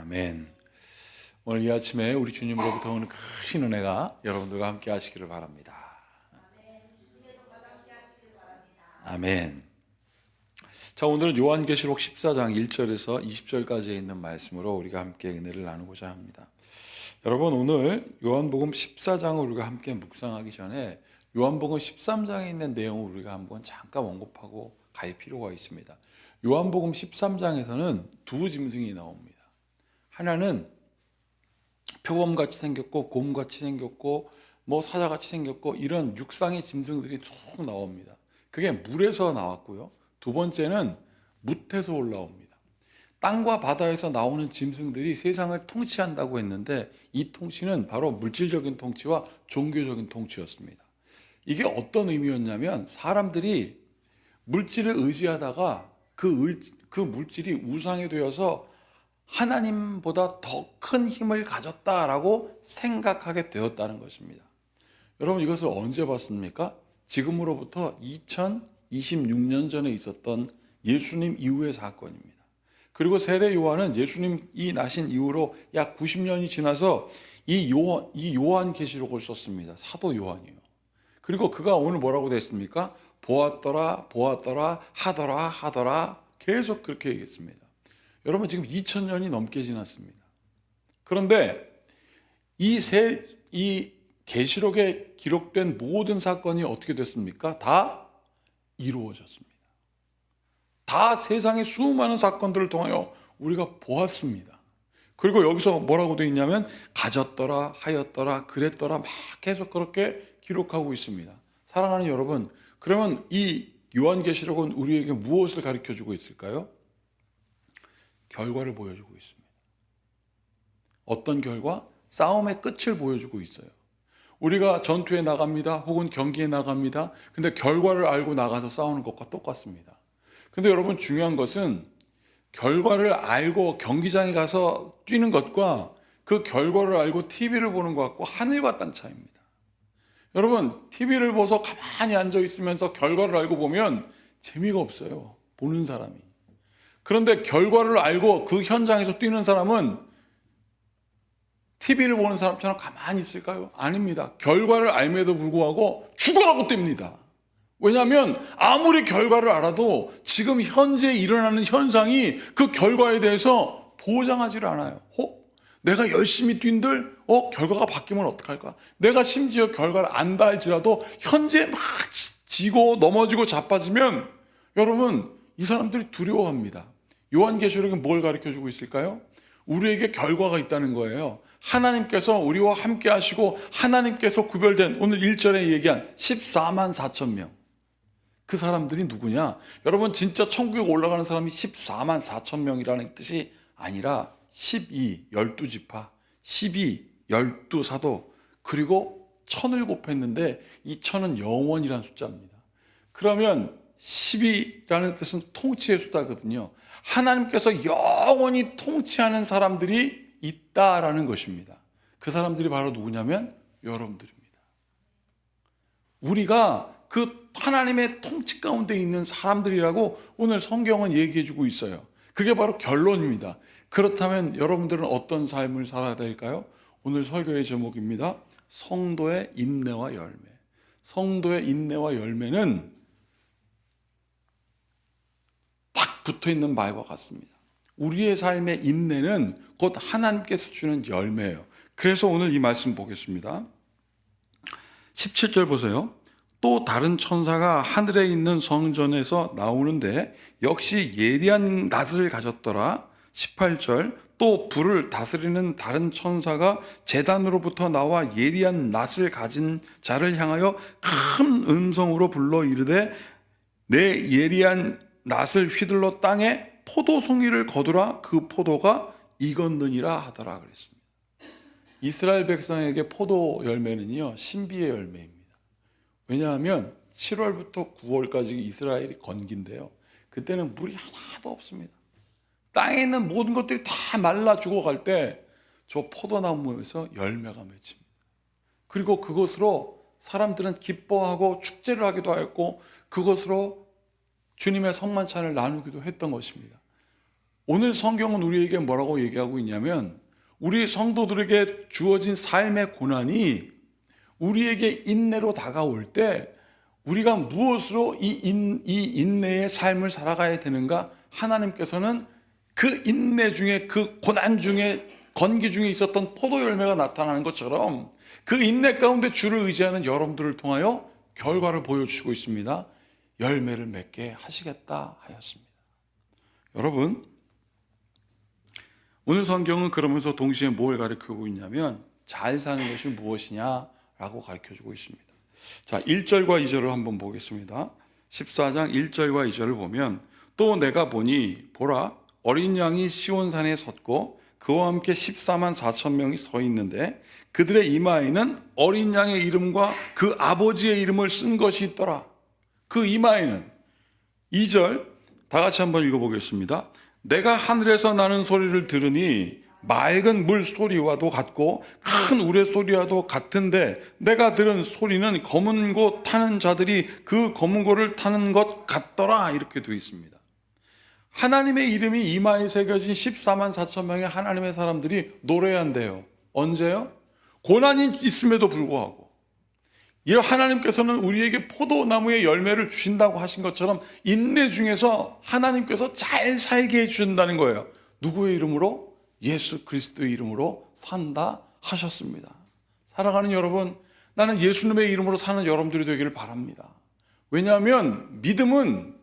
아멘. 오늘 이 아침에 우리 주님으로부터 오는 큰 은혜가 여러분들과 함께 하시기를 바랍니다. 아멘. 자, 오늘은 요한계시록 14장 1절에서 20절까지에 있는 말씀으로 우리가 함께 은혜를 나누고자 합니다. 여러분, 오늘 요한복음 14장을 우리가 함께 묵상하기 전에 요한복음 13장에 있는 내용을 우리가 한번 잠깐 언급하고 갈 필요가 있습니다. 요한복음 13장에서는 두 짐승이 나옵니다. 하나는 표범같이 생겼고 곰같이 생겼고 사자같이 생겼고 이런 육상의 짐승들이 쭉 나옵니다. 그게 물에서 나왔고요. 두 번째는 뭇에서 올라옵니다. 땅과 바다에서 나오는 짐승들이 세상을 통치한다고 했는데 이 통치는 바로 물질적인 통치와 종교적인 통치였습니다. 이게 어떤 의미였냐면 사람들이 물질을 의지하다가 그 물질이 우상이 되어서 하나님보다 더 큰 힘을 가졌다라고 생각하게 되었다는 것입니다. 여러분, 이것을 언제 봤습니까? 지금으로부터 2026년 전에 있었던 예수님 이후의 사건입니다. 그리고 세례 요한은 예수님이 나신 이후로 약 90년이 지나서 이 요한계시록을 썼습니다. 사도 요한이요. 그리고 그가 오늘 뭐라고 됐습니까? 보았더라, 하더라 계속 그렇게 얘기했습니다. 여러분, 지금 2000년이 넘게 지났습니다. 그런데 이 계시록에 기록된 모든 사건이 어떻게 됐습니까? 다 이루어졌습니다. 다 세상의 수많은 사건들을 통하여 우리가 보았습니다. 그리고 여기서 뭐라고 되어 있냐면 가졌더라, 하였더라, 그랬더라 막 계속 그렇게 기록하고 있습니다. 사랑하는 여러분, 그러면 이 요한계시록은 우리에게 무엇을 가르쳐주고 있을까요? 결과를 보여주고 있습니다. 어떤 결과? 싸움의 끝을 보여주고 있어요. 우리가 전투에 나갑니다. 혹은 경기에 나갑니다. 근데 결과를 알고 나가서 싸우는 것과 똑같습니다. 근데 여러분, 중요한 것은 결과를 알고 경기장에 가서 뛰는 것과 그 결과를 알고 TV를 보는 것과 하늘과 땅 차이입니다. 여러분, TV를 보서 가만히 앉아 있으면서 결과를 알고 보면 재미가 없어요. 보는 사람이. 그런데 결과를 알고 그 현장에서 뛰는 사람은 TV를 보는 사람처럼 가만히 있을까요? 아닙니다. 결과를 알면에도 불구하고 죽어라고 뜁니다. 왜냐하면 아무리 결과를 알아도 지금 현재 일어나는 현상이 그 결과에 대해서 보장하지를 않아요. 내가 열심히 뛴들 결과가 바뀌면 어떡할까? 내가 심지어 결과를 안다 할지라도 현재 막 지고 넘어지고 자빠지면 여러분, 이 사람들이 두려워합니다. 요한계시록은 뭘 가르쳐주고 있을까요? 우리에게 결과가 있다는 거예요. 하나님께서 우리와 함께 하시고 하나님께서 구별된 오늘 1절에 얘기한 14만 4천 명. 그 사람들이 누구냐? 여러분, 진짜 천국에 올라가는 사람이 14만 4천 명이라는 뜻이 아니라 12지파, 12사도, 그리고 1000을 곱했는데 이 1000은 영원이라는 숫자입니다. 그러면 12라는 뜻은 통치의 숫자거든요. 하나님께서 영원히 통치하는 사람들이 있다라는 것입니다. 그 사람들이 바로 누구냐면 여러분들입니다. 우리가 그 하나님의 통치 가운데 있는 사람들이라고 오늘 성경은 얘기해 주고 있어요. 그게 바로 결론입니다. 그렇다면 여러분들은 어떤 삶을 살아야 될까요? 오늘 설교의 제목입니다. 성도의 인내와 열매. 성도의 인내와 열매는 딱 붙어있는 말과 같습니다. 우리의 삶의 인내는 곧 하나님께서 주는 열매예요. 그래서 오늘 이 말씀 보겠습니다. 17절 보세요. 또 다른 천사가 하늘에 있는 성전에서 나오는데 역시 예리한 낫을 가졌더라. 18절. 또 불을 다스리는 다른 천사가 제단으로부터 나와 예리한 낫을 가진 자를 향하여 큰 음성으로 불러 이르되 내 예리한 낫을 휘둘러 땅에 포도송이를 거두라. 그 포도가 익었느니라 하더라 그랬습니다. 이스라엘 백성에게 포도 열매는요, 신비의 열매입니다. 왜냐하면 7월부터 9월까지 이스라엘이 건기인데요, 그때는 물이 하나도 없습니다. 땅에 있는 모든 것들이 다 말라 죽어갈 때 저 포도나무에서 열매가 맺힙니다. 그리고 그것으로 사람들은 기뻐하고 축제를 하기도 했고 그것으로 주님의 성만찬을 나누기도 했던 것입니다. 오늘 성경은 우리에게 뭐라고 얘기하고 있냐면 우리 성도들에게 주어진 삶의 고난이 우리에게 인내로 다가올 때 우리가 무엇으로 이 인내의 삶을 살아가야 되는가? 하나님께서는 그 인내 중에, 그 고난 중에, 건기 중에 있었던 포도 열매가 나타나는 것처럼 그 인내 가운데 주를 의지하는 여러분들을 통하여 결과를 보여주시고 있습니다. 열매를 맺게 하시겠다 하였습니다. 여러분, 오늘 성경은 그러면서 동시에 뭘 가르치고 있냐면 잘 사는 것이 무엇이냐라고 가르쳐주고 있습니다. 자, 1절과 2절을 한번 보겠습니다. 14장 1절과 2절을 보면 또 내가 보니 보라 어린 양이 시온산에 섰고 그와 함께 14만 4천 명이 서 있는데 그들의 이마에는 어린 양의 이름과 그 아버지의 이름을 쓴 것이 있더라. 그 이마에는 2절 다 같이 한번 읽어보겠습니다. 내가 하늘에서 나는 소리를 들으니 맑은 물 소리와도 같고 큰 우레 소리와도 같은데 내가 들은 소리는 검은 고 타는 자들이 그 검은 고를 타는 것 같더라. 이렇게 되어 있습니다. 하나님의 이름이 이마에 새겨진 14만 4천 명의 하나님의 사람들이 노래한대요. 언제요? 고난이 있음에도 불구하고. 이 하나님께서는 우리에게 포도나무의 열매를 주신다고 하신 것처럼 인내 중에서 하나님께서 잘 살게 해주신다는 거예요. 누구의 이름으로? 예수 그리스도의 이름으로 산다 하셨습니다. 사랑하는 여러분, 나는 예수님의 이름으로 사는 여러분들이 되기를 바랍니다. 왜냐하면 믿음은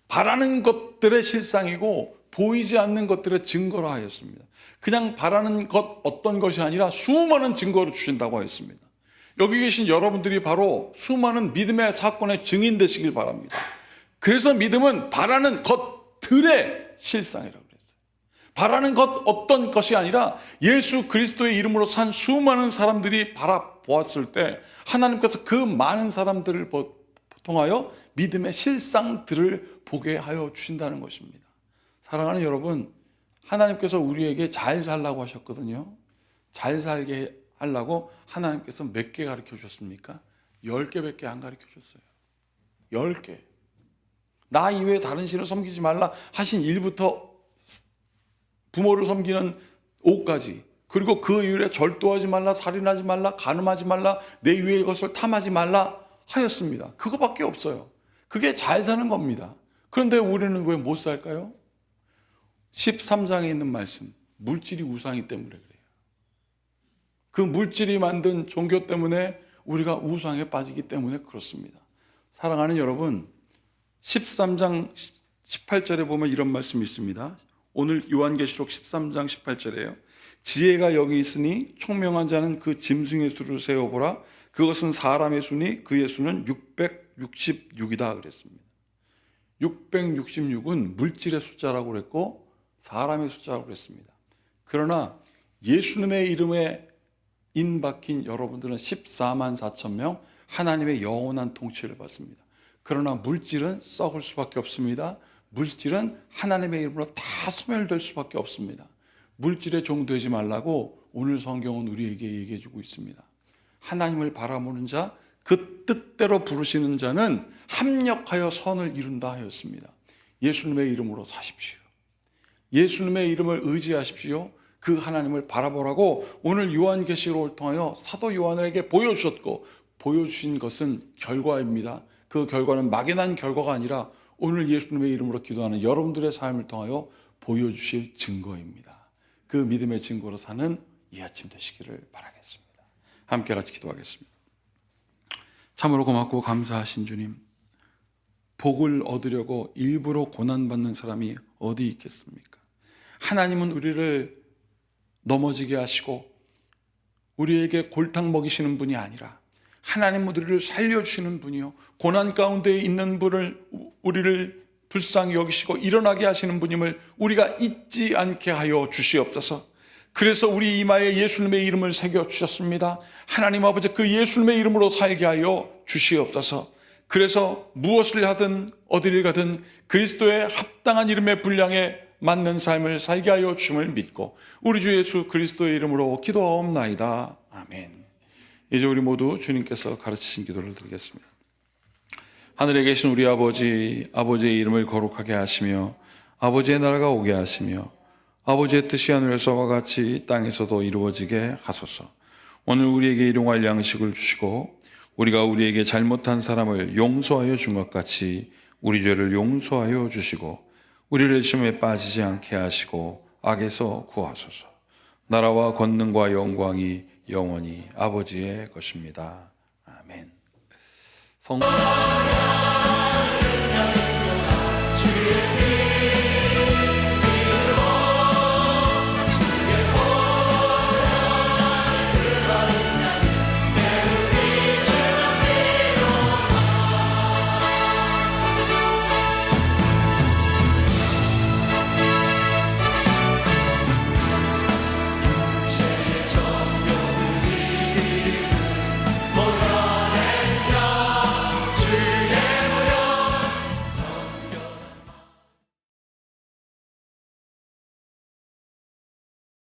바라는 것들의 실상이고 보이지 않는 것들의 증거라 하였습니다. 그냥 바라는 것 어떤 것이 아니라 수많은 증거를 주신다고 하였습니다. 여기 계신 여러분들이 바로 수많은 믿음의 사건의 증인 되시길 바랍니다. 그래서 믿음은 바라는 것들의 실상이라고 그랬어요. 바라는 것 어떤 것이 아니라 예수 그리스도의 이름으로 산 수많은 사람들이 바라보았을 때 하나님께서 그 많은 사람들을 통하여 믿음의 실상들을 보게 하여 주신다는 것입니다. 사랑하는 여러분, 하나님께서 우리에게 잘 살라고 하셨거든요. 잘 살게 하려고 하나님께서 몇 개 가르쳐 주셨습니까? 10개밖에 안 가르쳐 줬어요. 10개. 나 이외에 다른 신을 섬기지 말라 하신 1부터 부모를 섬기는 5까지, 그리고 그 이후에 절도하지 말라, 살인하지 말라, 간음하지 말라, 내 위의 것을 탐하지 말라 하였습니다. 그거밖에 없어요. 그게 잘 사는 겁니다. 그런데 우리는 왜 못 살까요? 13장에 있는 말씀, 물질이 우상이기 때문에 그래요. 그 물질이 만든 종교 때문에 우리가 우상에 빠지기 때문에 그렇습니다. 사랑하는 여러분, 13장 18절에 보면 이런 말씀이 있습니다. 오늘 요한계시록 13장 18절에요. 지혜가 여기 있으니 총명한 자는 그 짐승의 수를 세어보라. 그것은 사람의 수니 그의 수는 666이다 그랬습니다. 666은 물질의 숫자라고 그랬고 사람의 숫자라고 그랬습니다. 그러나 예수님의 이름에 인박힌 여러분들은 14만 4천 명 하나님의 영원한 통치를 받습니다. 그러나 물질은 썩을 수밖에 없습니다. 물질은 하나님의 이름으로 다 소멸될 수밖에 없습니다. 물질의 종 되지 말라고 오늘 성경은 우리에게 얘기해 주고 있습니다. 하나님을 바라보는 자, 그 뜻대로 부르시는 자는 합력하여 선을 이룬다 하였습니다. 예수님의 이름으로 사십시오. 예수님의 이름을 의지하십시오. 그 하나님을 바라보라고 오늘 요한계시록을 통하여 사도 요한에게 보여주셨고, 보여주신 것은 결과입니다. 그 결과는 막연한 결과가 아니라 오늘 예수님의 이름으로 기도하는 여러분들의 삶을 통하여 보여주실 증거입니다. 그 믿음의 증거로 사는 이 아침 되시기를 바라겠습니다. 함께 같이 기도하겠습니다. 참으로 고맙고 감사하신 주님, 복을 얻으려고 일부러 고난받는 사람이 어디 있겠습니까? 하나님은 우리를 넘어지게 하시고 우리에게 골탕 먹이시는 분이 아니라 하나님은 우리를 살려주시는 분이요, 고난 가운데 있는 분을 우리를 불쌍히 여기시고 일어나게 하시는 분임을 우리가 잊지 않게 하여 주시옵소서. 그래서 우리 이마에 예수님의 이름을 새겨 주셨습니다. 하나님 아버지, 그 예수님의 이름으로 살게 하여 주시옵소서. 그래서 무엇을 하든 어디를 가든 그리스도의 합당한 이름의 분량에 맞는 삶을 살게 하여 주심을 믿고 우리 주 예수 그리스도의 이름으로 기도하옵나이다. 아멘. 이제 우리 모두 주님께서 가르치신 기도를 드리겠습니다. 하늘에 계신 우리 아버지, 아버지의 이름을 거룩하게 하시며 아버지의 나라가 오게 하시며 아버지의 뜻이 하늘에서와 같이 땅에서도 이루어지게 하소서. 오늘 우리에게 일용할 양식을 주시고 우리가 우리에게 잘못한 사람을 용서하여 준 것 같이 우리 죄를 용서하여 주시고 우리를 시험에 빠지지 않게 하시고 악에서 구하소서. 나라와 권능과 영광이 영원히 아버지의 것입니다. 아멘.